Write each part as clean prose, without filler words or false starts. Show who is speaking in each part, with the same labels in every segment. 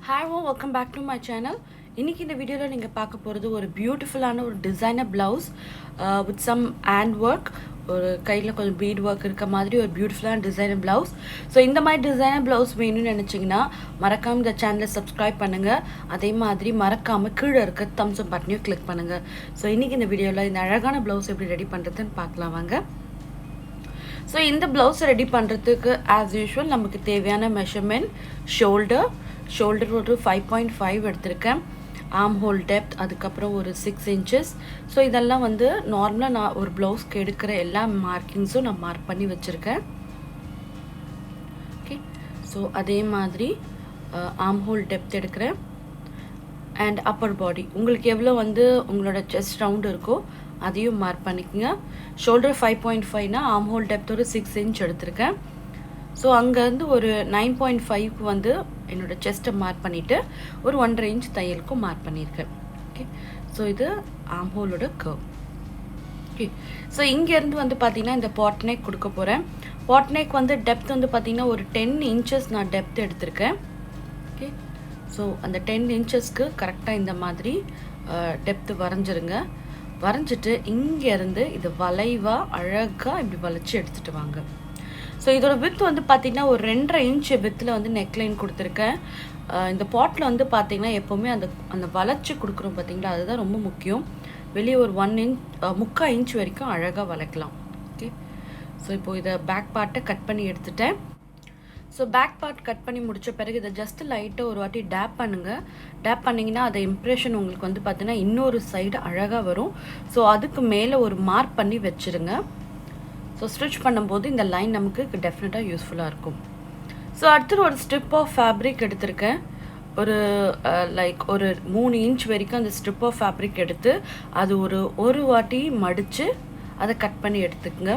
Speaker 1: Hi, welcome back to my channel. இன்னைக்கு இந்த வீடியோல நீங்க பார்க்க போறது ஒரு பியூட்டிஃபுல்லான ஒரு designer blouse with some hand work, ஒரு கையில கொஞ்சம் bead work இருக்க மாதிரி ஒரு பியூட்டிஃபுல்லான டிசைனர் blouse. So இந்த மாதிரி டிசைனர் blouse வேணும்னு நினைச்சீங்கன்னா மறக்காம இந்த சேனலை subscribe பண்ணுங்க. அதே மாதிரி மறக்காம கீழ இருக்க thumbs up பட்டனையும் click பண்ணுங்க. So இன்னைக்கு இந்த வீடியோல இந்த அழகான blouse எப்படி ரெடி பண்றதுன்னு பார்க்கலாம் வாங்க. So இந்த blouse ரெடி பண்றதுக்கு as usual நமக்கு தேவையான measurement shoulder ஒரு 5.5 எடுத்திருக்கேன். arm hole depth அதுக்கப்புறம் ஒரு 6 inches. ஸோ இதெல்லாம் வந்து நார்மலாக நான் ஒரு ப்ளவுஸ்க்கு எடுக்கிற எல்லா மார்க்கிங்ஸும் நான் மார்க் பண்ணி வச்சுருக்கேன். ஓகே, ஸோ அதே மாதிரி arm hole depth எடுக்கிறேன். அண்ட் அப்பர் பாடி உங்களுக்கு எவ்வளோ வந்து உங்களோட செஸ்ட் ரவுண்ட் இருக்கோ அதையும் மார்க் பண்ணிக்கோங்க. ஷோல்டர் 5.5னா arm hole depth ஒரு 6 inch எடுத்திருக்கேன். ஸோ அங்கேருந்து ஒரு 9.5க்கு வந்து என்னோடய செஸ்ட்டை மார்க் பண்ணிவிட்டு ஒரு 1.5 inch தையலுக்கும் மார்க் பண்ணியிருக்கேன். ஓகே, ஸோ இது ஆர்ம் ஹோலோட கர்வ். ஓகே, ஸோ இங்கேருந்து வந்து பார்த்திங்கன்னா இந்த பாட் நெக் கொடுக்க போகிறேன். பாட் நெக் வந்து டெப்த் வந்து பார்த்திங்கன்னா ஒரு 10 inches நான் டெப்த் எடுத்திருக்கேன். ஓகே, ஸோ அந்த 10 inchesக்கு கரெக்டாக இந்த மாதிரி டெப்த்து வரைஞ்சிருங்க. வரைஞ்சிட்டு இங்கேருந்து இது வளைவாக அழகாக இப்படி வளைச்சி எடுத்துகிட்டு வாங்க. ஸோ இதோட வித் வந்து பார்த்திங்கன்னா ஒரு 2.5 inch வித்தில் வந்து நெக்லைன் கொடுத்துருக்கேன். இந்த பாட்டில் வந்து பார்த்திங்கன்னா எப்போவுமே அந்த வளைச்சி கொடுக்குறோம் பார்த்திங்களா, அதுதான் ரொம்ப முக்கியம். வெளியே ஒரு 1 inch 3/4 inch வரைக்கும் அழகாக வளைக்கலாம். ஓகே, ஸோ இப்போது இதை பேக் பார்ட்டை கட் பண்ணி எடுத்துட்டேன். ஸோ பேக் பார்ட் கட் பண்ணி முடித்த பிறகு இதை ஜஸ்ட்டு லைட்டாக ஒரு வாட்டி டேப் பண்ணுங்கள். டேப் பண்ணிங்கன்னா அதை இம்ப்ரெஷன் உங்களுக்கு வந்து பார்த்திங்கன்னா இன்னொரு சைடு அழகாக வரும். ஸோ அதுக்கு மேலே ஒரு மார்க் பண்ணி வச்சுருங்க. ஸோ ஸ்டிச் பண்ணும்போது இந்த லைன் நமக்கு டெஃபினட்டாக யூஸ்ஃபுல்லாக இருக்கும். ஸோ அடுத்து ஒரு ஸ்ட்ரிப் ஆஃப் ஃபேப்ரிக் எடுத்திருக்கேன். ஒரு லைக் ஒரு 3 inch வரைக்கும் அந்த ஸ்ட்ரிப் ஆஃப் ஃபேப்ரிக் எடுத்து அது ஒரு வாட்டி மடித்து அதை கட் பண்ணி எடுத்துக்கோங்க.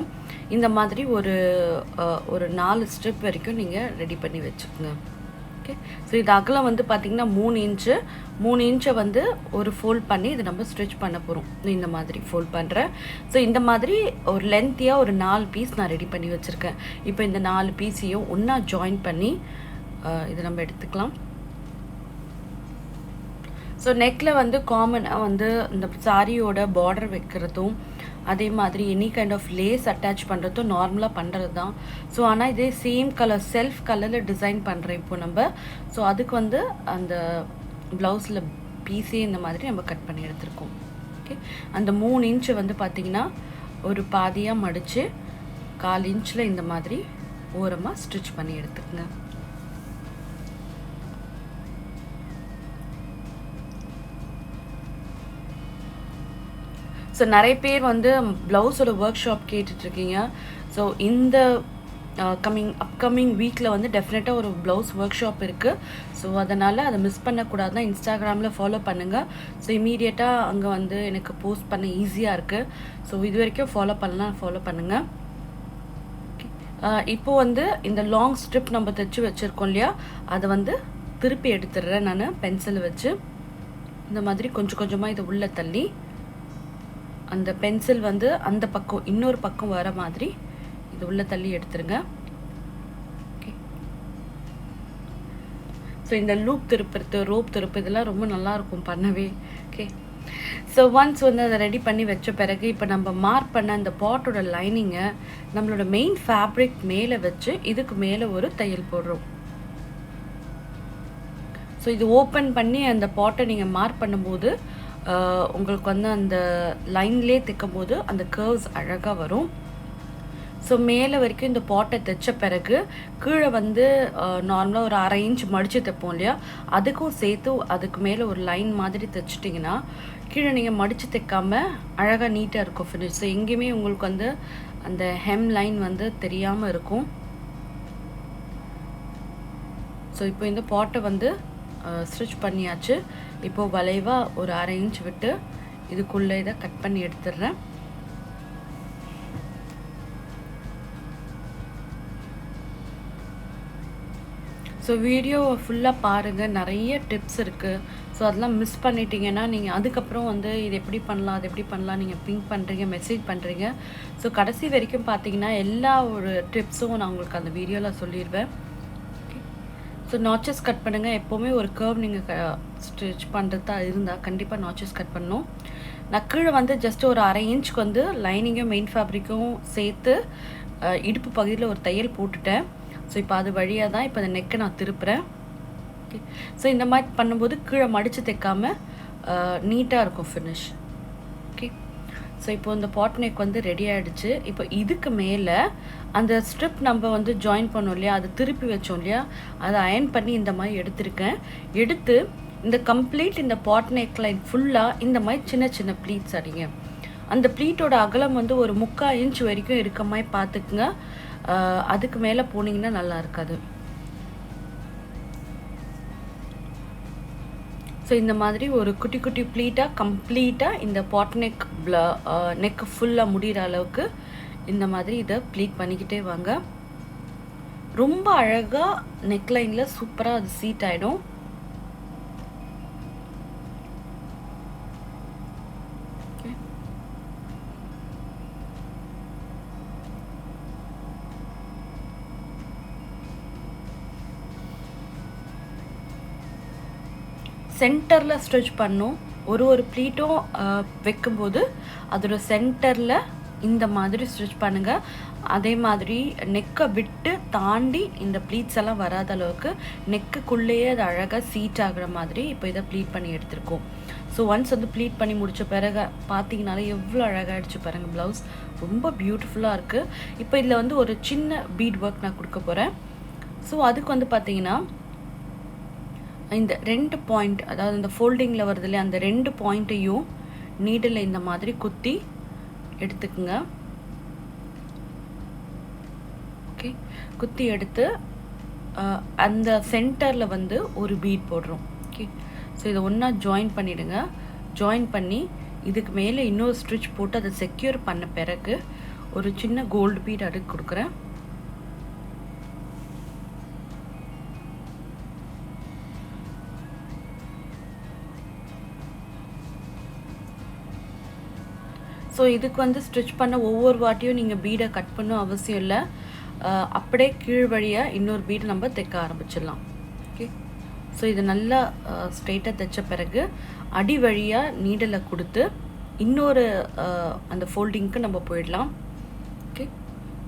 Speaker 1: இந்த மாதிரி ஒரு 4 ஸ்ட்ரிப் வரைக்கும் நீங்கள் ரெடி பண்ணி வச்சுக்கோங்க. ஓகே, ஸோ இது அகலம் வந்து பார்த்திங்கன்னா 3 inch வந்து ஒரு ஃபோல்ட் பண்ணி இதை நம்ம ஸ்டிச் பண்ண போகிறோம். இந்த மாதிரி ஃபோல்ட் பண்ணுறேன். ஸோ இந்த மாதிரி ஒரு லென்த்தியாக ஒரு 4 பீஸ் நான் ரெடி பண்ணி வச்சுருக்கேன். இப்போ இந்த 4 பீஸையும் ஒன்றா ஜாயின் பண்ணி இதை நம்ம எடுத்துக்கலாம். ஸோ நெக்கில் வந்து காமனாக வந்து இந்த சாரியோட பார்டர் வைக்கிறதும் அதே மாதிரி any kind of lace attach பண்ணுறதும் நார்மலாக பண்ணுறது தான். ஸோ ஆனால் இதே சேம் கலர் செல்ஃப் கலரில் டிசைன் பண்ணுறேன் இப்போ நம்ம. ஸோ அதுக்கு வந்து அந்த ப்ளவுஸில் பீஸே இந்த மாதிரி நம்ம கட் பண்ணி எடுத்துருக்கோம். ஓகே, அந்த 3 inch வந்து பார்த்திங்கன்னா ஒரு பாதியாக மடித்து 1/4 inch இந்த மாதிரி ஓரமாக ஸ்டிச் பண்ணி எடுத்துக்கோங்க. ஸோ நிறைய பேர் வந்து ப்ளவுஸோட ஒர்க் ஷாப் கேட்டுட்ருக்கீங்க. ஸோ இந்த அப்கமிங் வீக்கில் வந்து டெஃபினட்டாக ஒரு ப்ளவுஸ் ஒர்க் ஷாப் இருக்குது. ஸோ அதனால் அதை மிஸ் பண்ணக்கூடாதுன்னா இன்ஸ்டாகிராமில் ஃபாலோ பண்ணுங்கள். ஸோ இமீடியட்டாக அங்கே வந்து எனக்கு போஸ்ட் பண்ண ஈஸியாக இருக்குது. ஸோ இது வரைக்கும் ஃபாலோ பண்ணுங்கள். இப்போது வந்து இந்த லாங் ஸ்ட்ரிப் நம்ம தைச்சி வச்சுருக்கோம் இல்லையா, அதை வந்து திருப்பி எடுத்துடுறேன் நான் பென்சில் வச்சு. இந்த மாதிரி கொஞ்சம் கொஞ்சமாக இதை உள்ளே தள்ளி அந்த பென்சில் வந்து அந்த பக்கம் இன்னொரு பக்கம் வர மாதிரி இது உள்ள தள்ளி எடுத்துருங்க. ஓகே, ஸோ இந்த லூப் திருப்புறது ரோப் திருப்பு இதெல்லாம் ரொம்ப நல்லாயிருக்கும் பண்ணவே. ஓகே, ஸோ ஒன்ஸ் வந்து அதை ரெடி பண்ணி வச்ச பிறகு இப்போ நம்ம மார்க் பண்ண அந்த பாட்டோட லைனிங்கை நம்மளோட மெயின் ஃபேப்ரிக் மேலே வச்சு இதுக்கு மேலே ஒரு தையல் போடுறோம். ஸோ இது ஓப்பன் பண்ணி அந்த பாட்டை நீங்கள் மார்க் பண்ணும்போது உங்களுக்கு வந்து அந்த லைன்லேயே தைக்கும் போது அந்த கர்வ்ஸ் அழகாக வரும். ஸோ மேலே வரைக்கும் இந்த பாட்டை தைச்ச பிறகு கீழே வந்து நார்மலாக ஒரு 1/2 inch மடித்து தைப்போம் இல்லையா, அதுக்கும் சேர்த்து அதுக்கு மேலே ஒரு லைன் மாதிரி தைச்சிட்டிங்கன்னா கீழே நீங்கள் மடித்து தைக்காமல் அழகாக நீட்டாக இருக்கும் ஃபினிஷ். ஸோ எங்கேயுமே உங்களுக்கு வந்து அந்த ஹெம் லைன் வந்து தெரியாமல் இருக்கும். ஸோ இப்போ இந்த பாட்டை வந்து ஸ்டிச் பண்ணியாச்சு. இப்போது வளைவாக ஒரு 1/2 inch விட்டு இதுக்குள்ளே இதை கட் பண்ணி எடுத்துடுறேன். ஸோ வீடியோவை ஃபுல்லாக பாருங்கள், நிறைய டிப்ஸ் இருக்குது. ஸோ அதெல்லாம் மிஸ் பண்ணிட்டீங்கன்னா நீங்கள் அதுக்கப்புறம் வந்து இது எப்படி பண்ணலாம் அது எப்படி பண்ணலாம் நீங்கள் பிங்க் பண்ணுறீங்க மெசேஜ் பண்ணுறீங்க. ஸோ கடைசி வரைக்கும் பார்த்தீங்கன்னா எல்லா ஒரு டிப்ஸும் நான் உங்களுக்கு அந்த வீடியோவில் சொல்லிடுவேன். ஸோ நாச்சஸ் கட் பண்ணுங்கள். எப்போவுமே ஒரு கர்வ் நீங்கள் ஸ்டிச் பண்ணுறதா இருந்தால் கண்டிப்பாக நாச்சஸ் கட் பண்ணணும். நான் கீழே வந்து ஜஸ்ட் ஒரு 1/2 இன்ச்சுக்கு வந்து லைனிங்கும் மெயின் ஃபேப்ரிக்கும் சேர்த்து இடுப்பு பகுதியில் ஒரு தையல் போட்டுட்டேன். ஸோ இப்போ அது வழியாக தான் இப்போ அந்த நெக்கை நான் திருப்புறேன். ஓகே, ஸோ இந்த மாதிரி பண்ணும்போது கீழே மடித்து தைக்காமல் நீட்டாக இருக்கும் ஃபினிஷ். ஓகே, ஸோ இப்போ இந்த பாட் நெக் வந்து ரெடி ஆகிடுச்சு. இப்போ இதுக்கு மேலே அந்த ஸ்ட்ரிப் நம்ம வந்து ஜாயின் பண்ணோம் இல்லையா, அதை திருப்பி வச்சோம் இல்லையா, அதை அயர்ன் பண்ணி இந்த மாதிரி எடுத்திருக்கேன். எடுத்து இந்த கம்ப்ளீட் இந்த பாட் நெக் லைன் ஃபுல்லாக இந்த மாதிரி சின்ன சின்ன ப்ளீட்ஸ் அடிங்க. அந்த ப்ளீட்டோட அகலம் வந்து ஒரு 3/4 இன்ச் வரைக்கும் இருக்க மாதிரி பார்த்துக்குங்க. அதுக்கு மேலே போனீங்கன்னா நல்லா இருக்காது. ஸோ இந்த மாதிரி ஒரு குட்டி குட்டி ப்ளீட்டாக கம்ப்ளீட்டாக இந்த பாட் நெக் ஃபுல்லாக முடிகிற அளவுக்கு இந்த மாதிரி இதை ப்ளீட் பண்ணிக்கிட்டே வாங்க. ரொம்ப அழகாக நெக்லைனில் சூப்பராக அது சீட் ஆகிடும். சென்டரில் ஸ்டிச் பண்ணும். ஒரு ப்ளீட்டும் வைக்கும்போது அதோட சென்டரில் இந்த மாதிரி ஸ்டிச் பண்ணுங்கள். அதே மாதிரி நெக்கை விட்டு தாண்டி இந்த ப்ளீட்ஸ் எல்லாம் வராத அளவுக்கு நெக்குக்குள்ளேயே அது அழகாக சீட் ஆகிற மாதிரி இப்போ இதை ப்ளீட் பண்ணி எடுத்துருக்கோம். ஸோ ஒன்ஸ் வந்து ப்ளீட் பண்ணி முடித்த பிறகு பார்த்தீங்கனாலே எவ்வளோ அழகாகிடுச்சு பாருங்கள். ப்ளவுஸ் ரொம்ப பியூட்டிஃபுல்லாக இருக்குது. இப்போ இதில் வந்து ஒரு சின்ன பீட் ஒர்க் நான் கொடுக்க போகிறேன். ஸோ அதுக்கு வந்து பார்த்தீங்கன்னா இந்த 2 பாயிண்ட், அதாவது இந்த ஃபோல்டிங்கில் வருது இல்லையா, அந்த 2 பாயிண்ட்டையும் நீடில் இந்த மாதிரி குத்தி எடுத்துக்குங்க. ஓகே, குத்தி எடுத்து அந்த சென்டரில் வந்து ஒரு பீட் போடுறோம். ஓகே, ஸோ இதை ஒன்றா ஜாயின் பண்ணிவிடுங்க. ஜாயின் பண்ணி இதுக்கு மேலே இன்னொரு ஸ்டிச் போட்டு அதை செக்யூர் பண்ண பிறகு ஒரு சின்ன கோல்டு பீட் அடுக்கு கொடுக்குறேன். ஸோ இதுக்கு வந்து ஸ்டிச் பண்ண ஒவ்வொரு வாட்டியும் நீங்கள் பீடை கட் பண்ணணும் அவசியம் இல்லை. அப்படியே கீழ் வழியாக இன்னொரு பீடு நம்ம தைக்க ஆரம்பிச்சிடலாம். ஓகே, ஸோ இது நல்லா ஸ்ட்ரெயிட்டாக தைச்ச பிறகு அடி வழியாக நீடலை கொடுத்து இன்னொரு அந்த ஃபோல்டிங்க்கு நம்ம போயிடலாம். ஓகே,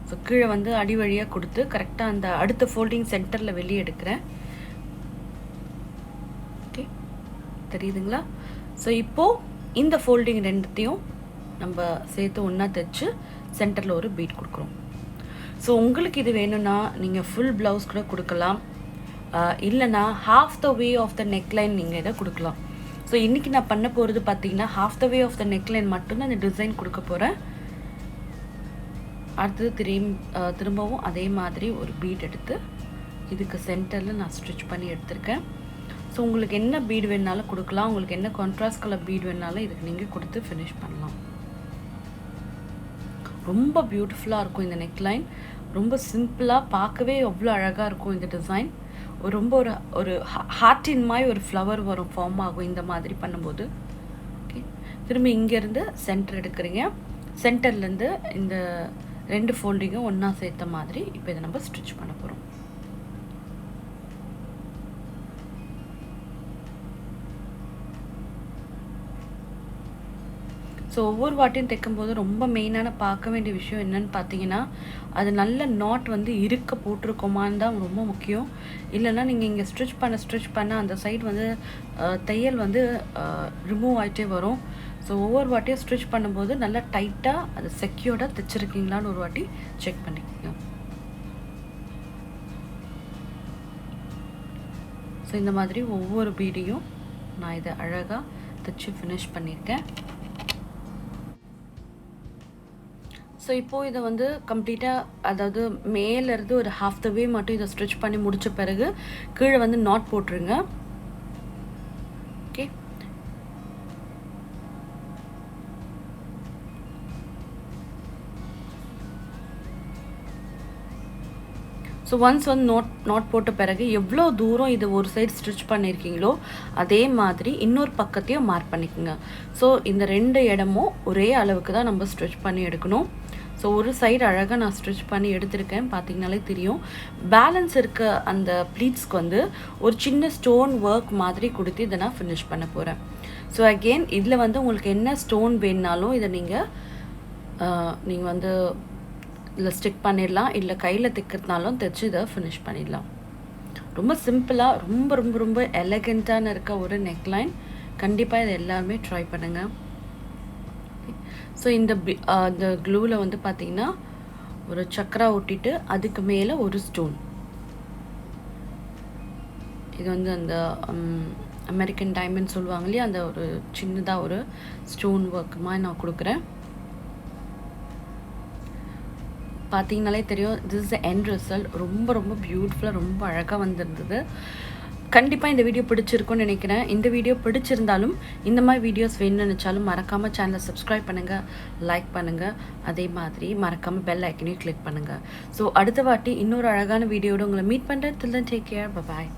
Speaker 1: ஸோ கீழே வந்து அடி வழியாக கொடுத்து கரெக்டாக அந்த அடுத்த ஃபோல்டிங் சென்டரில் வெளியே எடுக்கிறேன். ஓகே, தெரியுதுங்களா? ஸோ இப்போது இந்த ஃபோல்டிங் ரெண்டுத்தையும் நம்ம சேர்த்து ஒன்றா தைச்சு சென்டரில் ஒரு பீட் கொடுக்குறோம். ஸோ உங்களுக்கு இது வேணும்னா நீங்கள் ஃபுல் ப்ளவுஸ் கூட கொடுக்கலாம், இல்லைனா half the way of the neckline நீங்கள் இதை கொடுக்கலாம். ஸோ இன்றைக்கி நான் பண்ண போகிறது பார்த்தீங்கன்னா half the way of the neckline மட்டும்தான் இந்த டிசைன் கொடுக்க போகிறேன். அடுத்தது திரும்பவும் அதே மாதிரி ஒரு பீட் எடுத்து இதுக்கு சென்டரில் நான் ஸ்டிச் பண்ணி எடுத்திருக்கேன். ஸோ உங்களுக்கு என்ன பீட் வேணாலும் கொடுக்கலாம், உங்களுக்கு என்ன கான்ட்ராஸ்ட் கலர் பீட் வேணாலும் இதுக்கு நீங்கள் கொடுத்து ஃபினிஷ் பண்ணலாம். ரொம்ப பியூட்டிஃபுல்லாக இருக்கும் இந்த நெக்லைன். ரொம்ப சிம்பிளாக பார்க்கவே எவ்வளோ அழகாக இருக்கும் இந்த டிசைன். ரொம்ப ஒரு ஹார்ட்டின் மாதிரி ஒரு ஃப்ளவர் வரும், ஃபார்ம் ஆகும் இந்த மாதிரி பண்ணும்போது. ஓகே, திரும்ப இங்கேருந்து சென்டர் எடுக்கிறீங்க. சென்டர்லேருந்து இந்த 2 ஃபோல்டிங்கும் ஒன்றா சேர்த்த மாதிரி இப்போ இதை நம்ம ஸ்டிச் பண்ண போகிறோம். ஸோ ஒவ்வொரு வாட்டியும் தைக்கும்போது ரொம்ப மெயினான பார்க்க வேண்டிய விஷயம் என்னென்னு பார்த்தீங்கன்னா, அது நல்ல நாட் வந்து இருக்க போட்டிருக்கோமான்னு தான் ரொம்ப முக்கியம். இல்லைன்னா நீங்கள் இங்கே ஸ்டிச் பண்ண அந்த சைடு வந்து தையல் வந்து ரிமூவ் ஆகிட்டே வரும். ஸோ ஒவ்வொரு வாட்டியும் ஸ்டிச் பண்ணும்போது நல்லா டைட்டாக அது செக்யூர்டாக தைச்சிருக்கீங்களான்னு ஒரு வாட்டி செக் பண்ணிக்கோங்க. ஸோ இந்த மாதிரி ஒவ்வொரு பீடையும் நான் இதை அழகாக தைச்சி ஃபினிஷ் பண்ணியிருக்கேன். ஸோ இப்போது இதை வந்து கம்ப்ளீட்டாக, அதாவது மேலேருந்து ஒரு half the way மட்டும் இதை ஸ்டிச் பண்ணி முடித்த பிறகு கீழே வந்து நாட் போட்டுருங்க. ஓகே, ஸோ ஒன்ஸ் வந்து நாட் போட்ட பிறகு எவ்வளோ தூரம் இது ஒரு சைடு ஸ்டிச் பண்ணியிருக்கீங்களோ அதே மாதிரி இன்னொரு பக்கத்தையும் மார்க் பண்ணிக்கோங்க. ஸோ இந்த 2 இடமும் ஒரே அளவுக்கு தான் நம்ம ஸ்டிச் பண்ணி எடுக்கணும். ஸோ ஒரு சைடு அழகாக நான் ஸ்டிச் பண்ணி எடுத்திருக்கேன், பார்த்தீங்கனாலே தெரியும். பேலன்ஸ் இருக்க அந்த ப்ளீட்ஸ்க்கு வந்து ஒரு சின்ன ஸ்டோன் ஒர்க் மாதிரி கொடுத்து இதை நான் ஃபினிஷ் பண்ண போகிறேன். ஸோ அகெயின் இதில் வந்து உங்களுக்கு என்ன ஸ்டோன் வேணுனாலும் இதை நீங்கள் வந்து இதில் ஸ்டிக் பண்ணிடலாம், இல்லை கையில் தைக்கிறதுனாலும் தைச்சு இதை ஃபினிஷ் பண்ணிடலாம். ரொம்ப சிம்பிளாக ரொம்ப ரொம்ப ரொம்ப எலகெண்ட்டான இருக்க ஒரு நெக்லைன். கண்டிப்பாக இதை எல்லாருமே ட்ரை பண்ணுங்கள். ஸோ இந்த க்ளூவில் வந்து பார்த்திங்கன்னா ஒரு சக்கரா ஒட்டிட்டு அதுக்கு மேலே ஒரு ஸ்டோன். இது வந்து அந்த அமெரிக்கன் டைமண்ட் சொல்லுவாங்க இல்லையா, அந்த ஒரு சின்னதாக ஒரு ஸ்டோன் ஒர்க் மாதிரி நான் கொடுக்குறேன். பார்த்தீங்கனாலே தெரியும், this is the end result. ரொம்ப ரொம்ப பியூட்டிஃபுல்லாக ரொம்ப அழகாக வந்திருந்தது. கண்டிப்பாக இந்த வீடியோ பிடிச்சிருக்கும்னு நினைக்கிறேன். இந்த வீடியோ பிடிச்சிருந்தாலும் இந்த மாதிரி வீடியோஸ் வேணும்னு நினச்சாலும் மறக்காமல் சேனலை சப்ஸ்கிரைப் பண்ணுங்கள், லைக் பண்ணுங்கள், அதே மாதிரி மறக்காமல் பெல் ஐக்கனையும் கிளிக் பண்ணுங்கள். ஸோ அடுத்த வாட்டி இன்னொரு அழகான வீடியோட உங்களை மீட் பண்ணுறேன். till then take care, bye bye.